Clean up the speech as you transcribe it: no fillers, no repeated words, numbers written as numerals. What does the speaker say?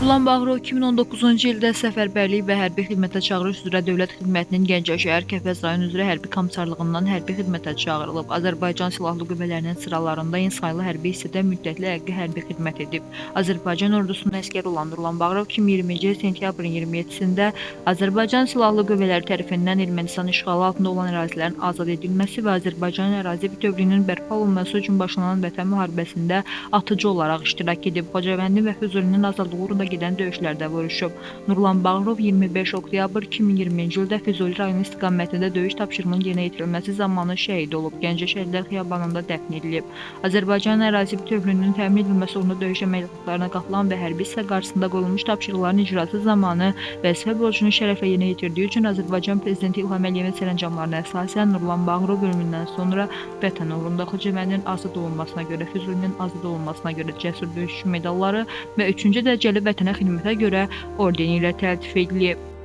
Nurlan Bağırov 2019-cu ildə səfərbərlik və hərbi xidmətə çağırış üzrə Dövlət Xidmətinin Gəncə şəhər Kəfəz rayon üzrə hərbi komissarlığından hərbi xidmətə çağırılıb. Azərbaycan Silahlı Qüvvələrinin sıralarında insaylı hərbi hissədə müddətli həqqi hərbi xidmət edib. Azərbaycan ordusunun əskəri olan Nurlan Bağırov 2020-ci il sentyabrın 27-sində Azərbaycan Silahlı Qüvvələri tərəfindən Ermənistan işğalı altında olan ərazilərin azad edilməsi və Azərbaycan ərazi bütövlüyünün bərpa olunması üçün başlanan Vətən müharibəsində atıcı olaraq iştirak edib. Xocavəndin və Füzulinin azadlığı uğrunda gedən döyüşlərdə vuruşub. Nurlan Bağırov 25 oktyabr 2020-ci ildə Füzuli rayonu istiqamətində döyüş tapşırığının yerinə yetirilməsi zamanı şəhid olub. Gəncə Şəhidlər Xiyabanında dəfn edilib. Azərbaycan ərazi bütövlüyünün təmin edilməsi uğrunda döyüş əməliyyatlarına qatılan və hərbi hissə qarşısında qoyulmuş tapşırıqların icrası zamanı vəzifə borcunu şərəflə yerinə yetirdiyi üçün Azərbaycan Prezidenti İlham Əliyevin sərəncamlarına əsasən Nurlan Bağırov ölümündən sonra Vətən uğrunda Xocavəndin azad olunmasına görə, Füzulinin azad olunmasına görə cəsur döyüşçü medalları və 3-cü dərəcəli vətənə xidmətə görə ordeni ilə təltif edilib.